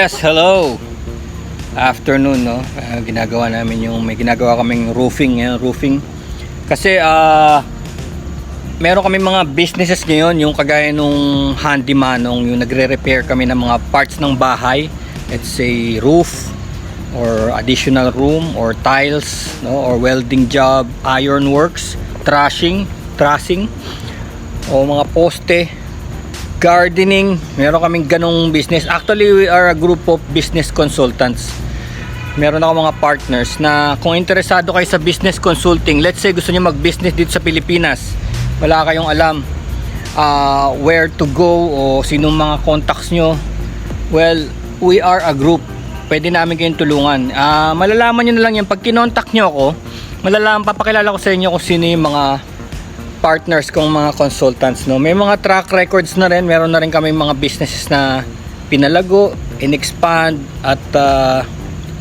Yes, hello. Afternoon, no. Ginagawa namin may ginagawa kaming roofing. Kasi meron kami mga businesses ngayon, yung kagaya nung handyman, yung nagre-repair kami ng mga parts ng bahay. Let's say roof or additional room or tiles, no, or welding job, iron works, trussing, o mga poste, gardening. Meron kaming ganong business. Actually, we are a group of business consultants. Meron ako mga partners na kung interesado kayo sa business consulting, let's say gusto niyo mag-business dito sa Pilipinas, wala kayong alam where to go o sinong mga contacts nyo, well, we are a group. Pwede namin kayong tulungan. Malalaman nyo na lang yan pag kinontak nyo ako. Papakilala ko sa inyo kung sino yung mga partners kong mga consultants, no. May mga track records na rin. Meron na rin kami mga businesses na pinalago, in-expand at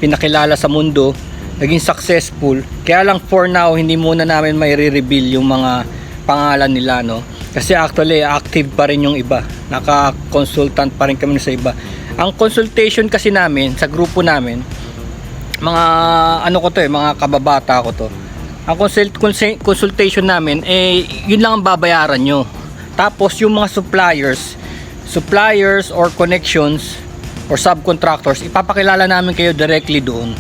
pinakilala sa mundo, naging successful. Kaya lang for now hindi muna namin may re-reveal yung mga pangalan nila, no. Kasi actually active pa rin yung iba, naka-consultant pa rin kami sa iba. Ang consultation kasi namin sa grupo namin, mga mga kababata ko to. Ang consultation namin yun lang ang babayaran nyo. Tapos yung mga suppliers or connections or subcontractors, ipapakilala namin kayo directly doon.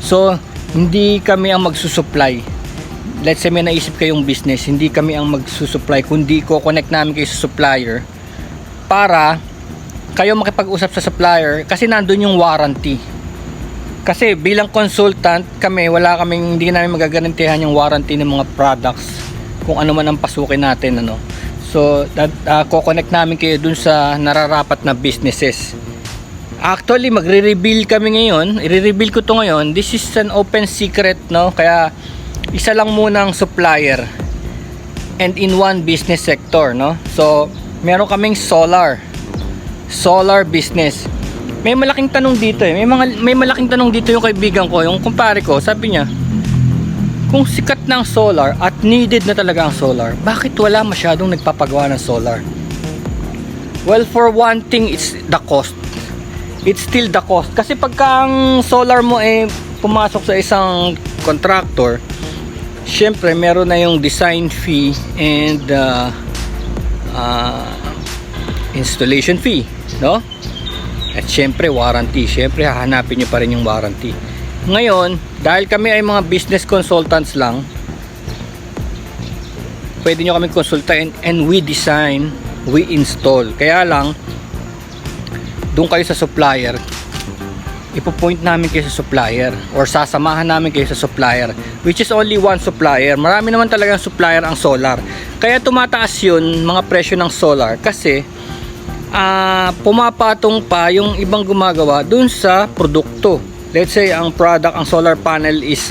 So hindi kami ang magsusupply. Let's say may naisip kayong business, hindi kami ang magsusupply, kundi ko-connect namin kayo sa supplier para kayo makipag-usap sa supplier, kasi nandun yung warranty. Kasi bilang consultant kami, hindi namin magagarantihan yung warranty ng mga products kung ano man ang pasukin natin, ano. So ko-connect namin kayo dun sa nararapat na businesses. Actually magre-reveal kami ngayon, i-reveal ko to ngayon. This is an open secret, no. Kaya isa lang muna ang supplier and in one business sector, no. So meron kaming solar business. May malaking tanong dito may malaking tanong dito yung kaibigan ko, yung kumpare ko, sabi niya, kung sikat na ang solar at needed na talaga ang solar, bakit wala masyadong nagpapagawa ng solar? Well, for one thing, it's the cost. It's still the cost. Kasi pagka ang solar mo pumasok sa isang contractor, syempre meron na yung design fee and installation fee, no? At syempre warranty, syempre hahanapin nyo pa rin yung warranty. Ngayon, dahil kami ay mga business consultants lang, pwede nyo kami konsultahin, and we design, we install. Kaya lang, doon kayo sa supplier, ipopoint namin kayo sa supplier or sasamahan namin kayo sa supplier, which is only one supplier. Marami naman talagang supplier ang solar. Kaya tumataas yun, mga presyo ng solar, kasi pumapatong pa yung ibang gumagawa dun sa produkto. Let's say ang solar panel is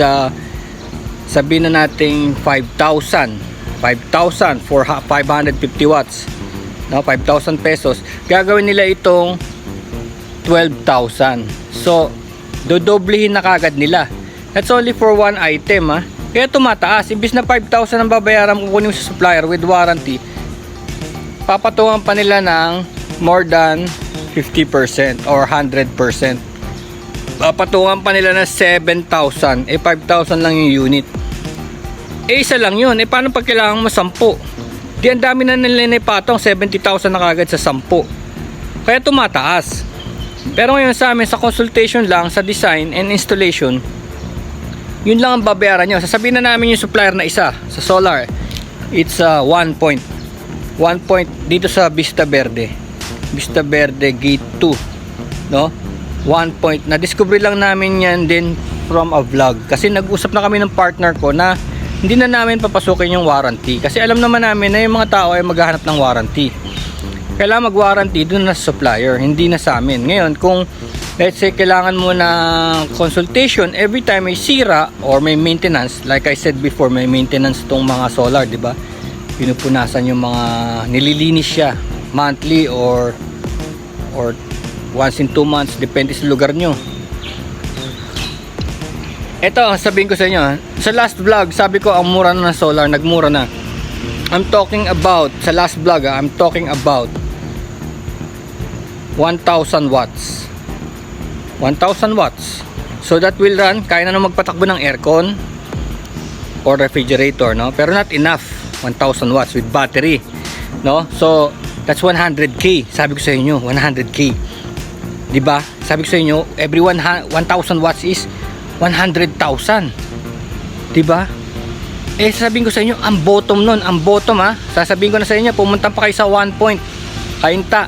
sabihin na natin 5,000 for 550 watts, no, 5,000 pesos. Gagawin nila itong 12,000. So dodoblehin na kagad nila. That's only for one item, Kaya tumataas. Imbis na 5,000 ang babayaran mo kunin sa supplier with warranty, papatungan pa nila ng more than 50% or 100%. Papatungan pa nila na 7,000. 5,000 lang yung unit. Isa lang yun. Paano pag kailangan mo 10? Di ang dami na nila ipatong, 70,000 na kagad sa 10. Kaya tumataas. Pero ngayon sa amin, sa consultation lang, sa design and installation, yun lang ang babayaran nyo. Sasabihin na namin yung supplier na isa sa solar, it's 1 point dito sa Vista Verde Gate 2, no. 1 point. Na-discover lang namin yan din from a vlog, kasi nag-usap na kami ng partner ko na hindi na namin papasukin yung warranty, kasi alam naman namin na yung mga tao ay maghahanap ng warranty. Kailangan mag-warranty dun na sa supplier, hindi na sa amin. Ngayon, kung let's say kailangan mo na consultation every time may sira or may maintenance, like I said before, may maintenance tong mga solar, di ba? Pinupunasan yung mga, nililinis siya monthly or once in 2 months, depende sa lugar nyo. Ito, sabihin ko sa inyo, sa last vlog sabi ko ang mura na ng solar, nagmura na. I'm talking about, sa last vlog I'm talking about 1,000 watts. 1,000 watts. So that will run, kaya na magpatakbo ng aircon or refrigerator, no? Pero not enough 1,000 watts with battery, no? So that's 100k. Sabi ko sa inyo 100k, di ba? Sabi ko sa inyo every 1,000 watts is 100,000, di ba? Eh sabihin ko sa inyo ang bottom nun, ang bottom sasabihin ko na sa inyo, pumunta pa kayo sa 1 point kainta.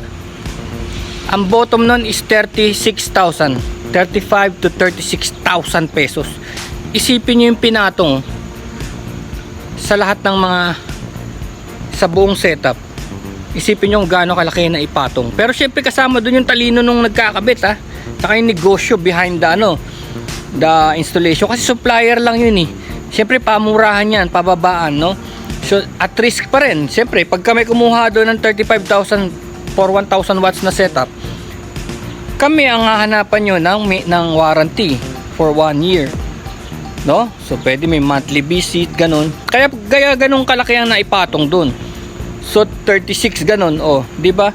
Ang bottom nun is 36,000, 35 to 36,000 pesos. Isipin nyo yung pinatong sa lahat ng mga sa buong setup. Isipin nyo kung gaano kalaki na ipatong. Pero syempre kasama dun yung talino nung nagkakabit saka yung negosyo behind the installation. Kasi supplier lang yun eh. Syempre pamurahan yan, pababaan, no? So at risk pa rin. Syempre pag kami kumuha doon ng 35,000 for 1,000 watts na setup, kami ang hahanapan nyo ng warranty for 1 year, no? So pwede may monthly visit, ganun. Kaya ganun kalaki ang naipatong dun. So 36 ganun, di ba?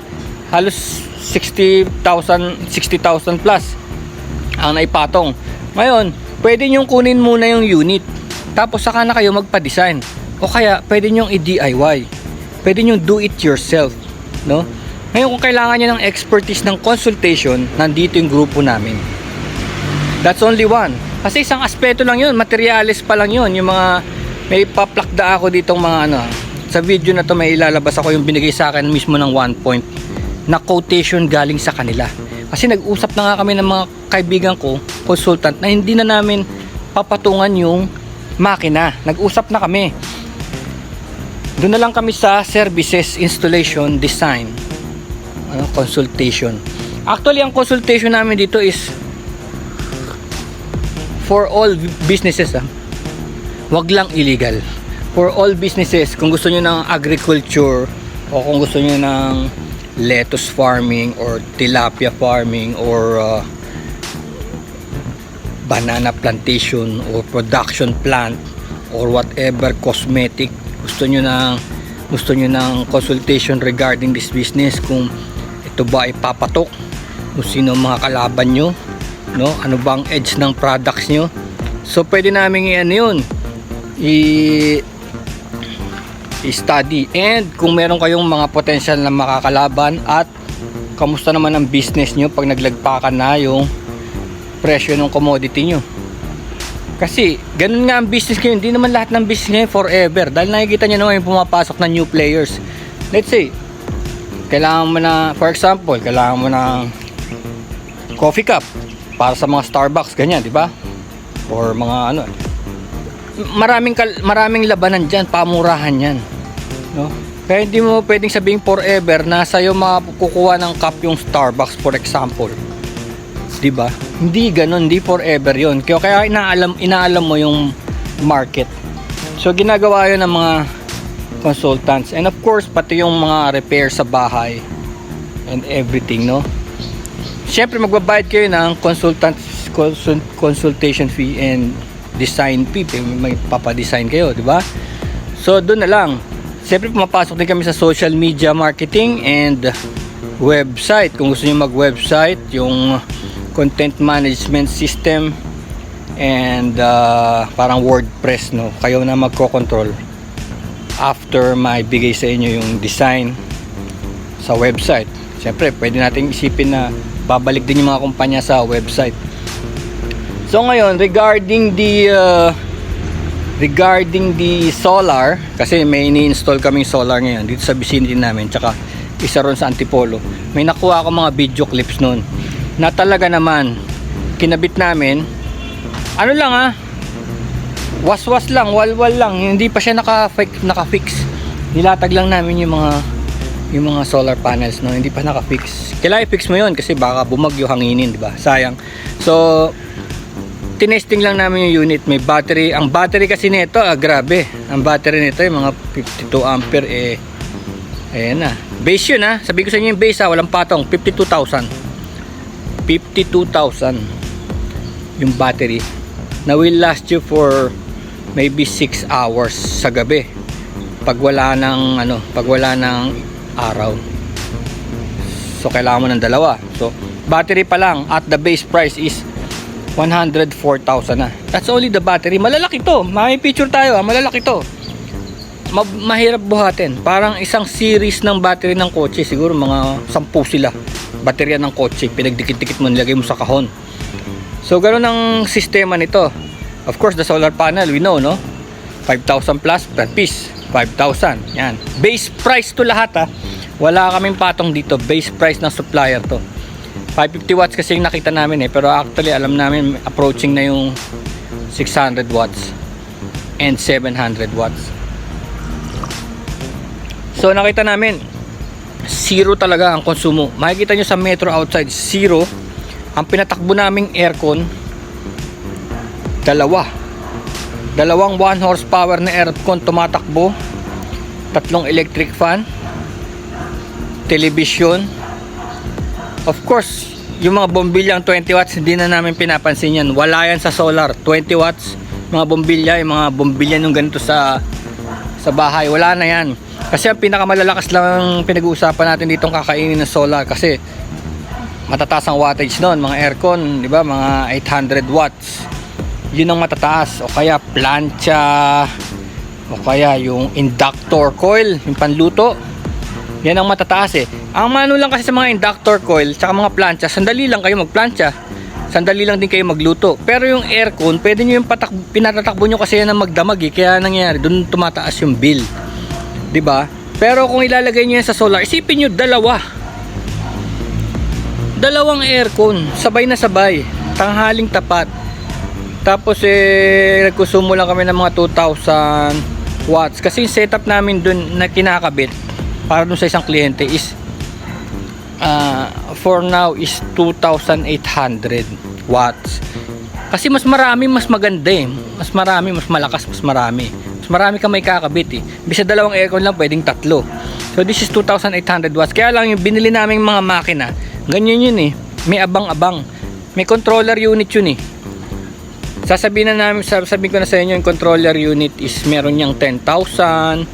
Halos 60,000 plus ang naipatong. Ngayon, pwede nyo kunin muna yung unit, tapos saka na kayo magpa-design. O kaya pwede nyo i-DIY. Pwede nyo do it yourself, no? Ngayon kung kailangan nyo ng expertise ng consultation, nandito yung grupo namin. That's only one. Kasi isang aspeto lang yun, materials pa lang yun. Yung mga, may paplakda ako ditong mga sa video na to may ilalabas ako yung binigay sa akin mismo ng 1 point na quotation galing sa kanila. Kasi nag-usap na nga kami ng mga kaibigan ko, consultant, na hindi na namin papatungan yung makina. Nag-usap na kami. Doon na lang kami sa services, installation, design, consultation. Actually ang consultation namin dito is for all businesses, wag lang illegal. For all businesses, kung gusto nyo ng agriculture o kung gusto nyo ng lettuce farming or tilapia farming or banana plantation or production plant or whatever, cosmetic, gusto nyo ng consultation regarding this business, kung ito ba ay papatok, kung sino mga kalaban nyo, no? Ano bang edge ng products nyo. So pwede namin yun i-study, and kung meron kayong mga potential na makakalaban, at kamusta naman ang business nyo pag naglagpakan na yung presyo ng commodity nyo. Kasi ganun nga ang business ngayon. Hindi naman lahat ng business ngayon forever, dahil nakikita nyo naman yung pumapasok na new players. Let's say kailangan mo na, for example, kailangan mo ng coffee cup para sa mga Starbucks, ganyan, di ba? Or mga maraming labanan dyan, pamurahan yan, no? Kaya hindi mo pwedeng sabihin forever na sa'yo makukuha ng cup yung Starbucks, for example, di ba? Hindi ganun, hindi forever yon. Kaya inaalam mo yung market. So ginagawa yun ng mga consultants, and of course pati yung mga repair sa bahay and everything, no? Siyempre magbabayad kayo ng consultation fee and design fee. May papadesign kayo, di ba? So doon na lang. Siyempre pumapasok din kami sa social media marketing and website. Kung gusto niyo mag-website, yung content management system and parang WordPress, no? Kayo na magko-control after maibigay sa inyo yung design sa website. Siyempre pwede nating isipin na babalik din yung mga kumpanya sa website. So ngayon, regarding the solar, kasi may ini-install kaming solar ngayon dito sa vicinity namin, tsaka isa ron sa Antipolo. May nakuha ako mga video clips nun na talaga naman kinabit namin, ano lang waswas lang, walwal lang, hindi pa siya naka-fix. Nilatag lang namin yung mga solar panels, no, hindi pa naka-fix. Kailangan i-fix mo yun kasi baka bumagyo, hanginin, di ba? Sayang. So tinesting lang namin yung unit. May battery. Ang battery kasi nito, grabe. Ang battery nito yung mga 52 ampere, ayan na. Base yun, sabi ko sa inyo yung base, walang patong. 52,000 yung battery na will last you for maybe 6 hours sa gabi pag wala ng araw. So kailangan mo ng dalawa. So Battery pa lang at the base price is 104,000 na. That's only the battery. Malalaki to. May picture tayo, malalaki to. Mahirap buhatin. Parang isang series ng battery ng kotse, siguro mga 10 sila. Baterya ng kotse, pinagdikit-dikit mo, nilagay mo sa kahon. So ganoon ang sistema nito. Of course, the solar panel, we know, no? 5,000 plus per piece. 5,000. Yan. Base price to lahat, ha. Wala kaming patong dito. Base price ng supplier to. 550 watts kasi yung nakita namin, eh. Pero actually, alam namin, approaching na yung 600 watts and 700 watts. So nakita namin, zero talaga ang konsumo. Makikita nyo sa metro outside, zero. Ang pinatakbo naming aircon, dalawang 1 horsepower na aircon tumatakbo, 3 electric fan, television. Of course, yung mga bombilyang 20 watts hindi na namin pinapansin yan. Wala yan sa solar. 20 watts mga bombilya, yung mga bombilya nung ganito sa bahay, wala na yan. Kasi ang pinakamalalakas lang pinag-uusapan natin ditong kakainin ng solar, kasi matataas ang wattage noon, mga aircon, di ba, mga 800 watts. Yun ang matataas, o kaya plancha, o kaya yung inductor coil, yung panluto. Yan ang matataas eh. Ang mano lang kasi sa mga inductor coil tsaka mga plancha, sandali lang kayo magplancha, sandali lang din kayo magluto. Pero yung aircon, pwede nyo yung pinatatakbo nyo kasi yan ang magdamag eh. Kaya nangyayari, doon tumataas yung bill, diba? Pero kung ilalagay nyo yan sa solar, isipin nyo dalawang aircon, sabay na sabay, tanghaling tapat. Tapos nagkusumo lang kami ng mga 2,000 watts. Kasi yung setup namin dun na kinakabit para dun sa isang kliyente is for now is 2,800 watts. Kasi mas marami, mas maganda eh. Mas marami, mas malakas, mas marami. Mas marami ka may kakabit eh. Bisa dalawang aircon lang, pwedeng 3. So this is 2,800 watts. Kaya lang yung binili naming mga makina, ganyan yun eh. May abang-abang. May controller unit yun eh. Sasabihin ko na sa inyo, yung controller unit is meron niyang 10,000.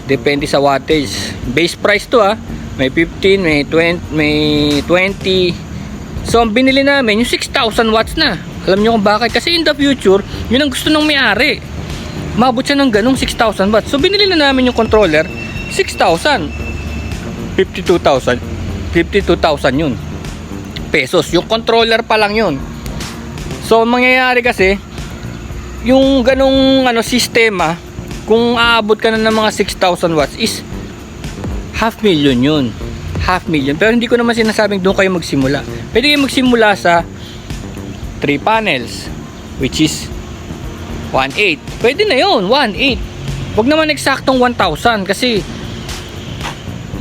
Depende sa wattage. Base price to ah. May 15, may 20, may 20. So ang binili namin yung 6,000 watts na. Alam niyo kung bakit? Kasi in the future, yun ang gusto ng may-ari. Mabot siya ng ganung 6,000 watts. So binili na namin yung controller, 6,000. 52,000 yun pesos. Yung controller pa lang yun. So mangyayari kasi, yung ganung sistema, kung aabot ka na ng mga 6,000 watts is 500,000 yun. 500,000. Pero hindi ko naman sinasabing doon kayo magsimula. Pwede kayo magsimula sa 3 panels, which is 1.8. Pwede na yun, 1.8. Huwag naman eksaktong 1,000 kasi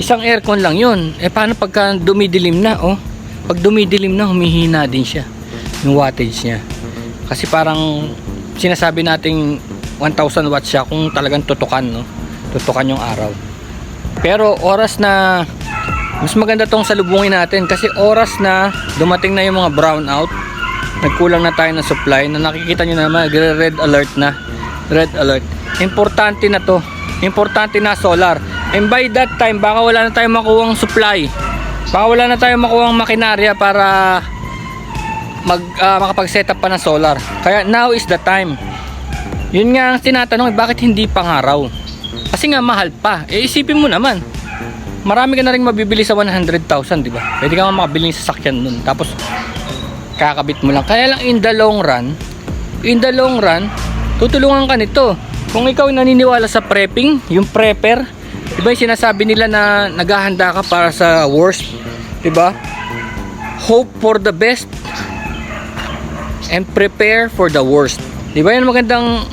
isang aircon lang yun. Paano pagka dumidilim na? Pag dumidilim na, humihina din siya yung wattage niya. Kasi parang sinasabi nating 1,000 watts siya kung talagang tutukan, no? Tutukan yung araw. Pero oras na mas maganda tong salubungin natin kasi oras na dumating na yung mga brownout, nagkulang na tayo ng supply, na nakikita nyo naman, red alert na. Red alert. Importante na to. Importante na solar. And by that time, baka wala na tayong makuwang supply. Baka wala na tayong makuwang makinarya para makapag-setup pa ng solar. Kaya now is the time. Yun nga ang tinatanong, bakit hindi pangaraw? Kasi nga mahal pa. Isipin mo naman, marami ka na rin mabibili sa 100,000, di ba? Pwede ka makabili ng sasakyan nun. Tapos kakabit mo lang. Kaya lang in the long run, tutulungan ka nito. Kung ikaw naniniwala sa prepping, yung prepper, di ba yung sinasabi nila na naghahanda ka para sa worst, di ba? Hope for the best and prepare for the worst. Di ba yan magandang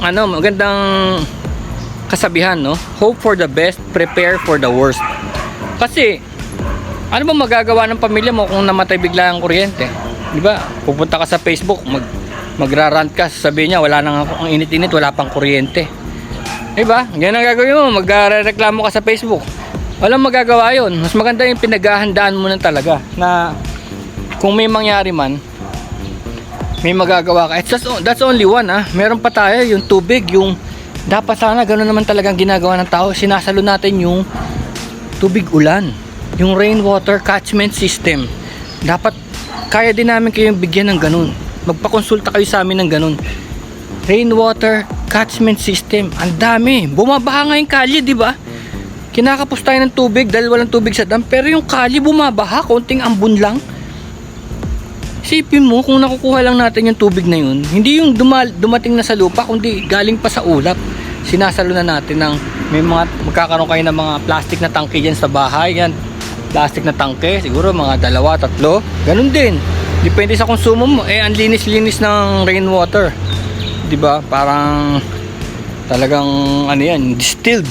kasabihan, no? Hope for the best, prepare for the worst. Kasi ano ba magagawa ng pamilya mo kung namatay bigla ang kuryente? Di ba? Pupunta ka sa Facebook, magrarant ka, sasabihin niya wala nang ang init-init, wala pang kuryente. Di ba? Ganyan ang gagawin mo, magrereklamo ka sa Facebook. Walang magagawa 'yon. Mas maganda yung pinaghahandaan mo na talaga na kung may mangyari man, may magagawa ka. That's only one ah. Meron pa tayo yung tubig, yung dapat sana ganoon naman talagang ginagawa ng tao. Sinasalo natin yung tubig ulan, yung rainwater catchment system. Dapat kaya din namin kayong bigyan ng ganun. Magpakonsulta kayo sa amin ng ganun. Rainwater catchment system, ang dami. Bumabaha nga yung kalye, di ba? Kinakapos tayo ng tubig dahil walang tubig sa dam, pero yung kalye bumabaha, konting ambon lang. Isipin mo kung nakukuha lang natin yung tubig na yun, hindi yung dumating na sa lupa, kundi galing pa sa ulap. Sinasalo na natin ng may mga magkakaroon kayo ng mga plastic na tangke dyan sa bahay. Yan, plastic na tangke, siguro mga 2, 3. Ganun din. Depende sa konsumo mo. Ang linis-linis ng rainwater. 'Di ba? Parang talagang ano yan, distilled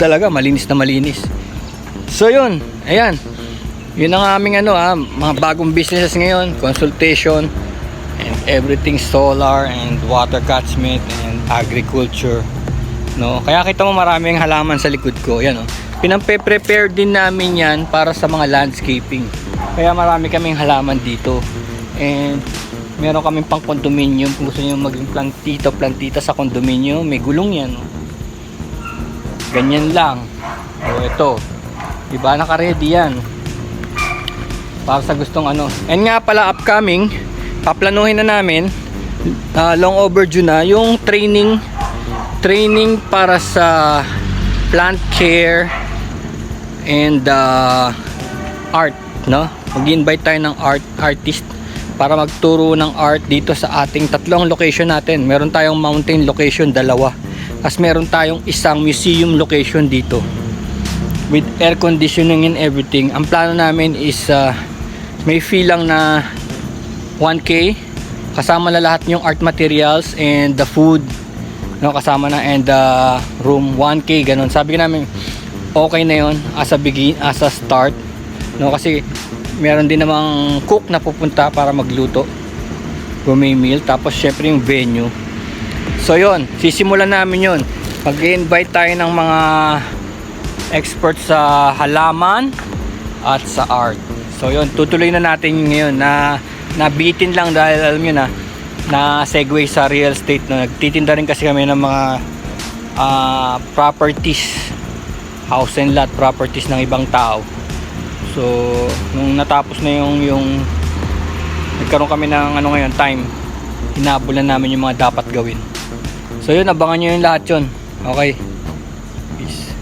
talaga, malinis na malinis. So yun, ayan. Yun ang aming mga bagong businesses ngayon, consultation and everything solar and water catchment and agriculture. No, kaya kita mo maraming halaman sa likod ko. Yan oh. Pinampe-prepare din namin 'yan para sa mga landscaping. Kaya marami kaming halaman dito. And meron kaming pang condominium. Kung gusto niyo maging plantita sa condominium, may gulong yan. Ganyan lang. O ito. Diba naka-ready yan. Para sa gustong And nga pala upcoming, paplanuhin na namin, long overdue na, yung training para sa plant care and art. No? Mag-invite tayo ng artist para magturo ng art dito sa ating 3 location natin. Meron tayong mountain location 2. Tapos meron tayong isang museum location dito. With air conditioning and everything. Ang plano namin is may fee lang na 1K. Kasama na lahat yung art materials and the food. No, kasama na and the room 1K ganun. Sabi ko namin okay na yun as a start. No, kasi meron din namang cook na pupunta para magluto, gourmet meal, tapos syempre yung venue. So yun, sisimulan namin yun. Mag-invite tayo ng mga experts sa halaman at sa art. So yun, tutuloy na natin ngayon na nabitin lang dahil alam nyo na segue sa real estate. No? Nagtitinda rin kasi kami ng mga properties, house and lot properties ng ibang tao. So, nung natapos na yung nagkaroon kami ng ngayon, time, hinabulan namin yung mga dapat gawin. So yun, abangan nyo yung lahat yun. Okay. Peace.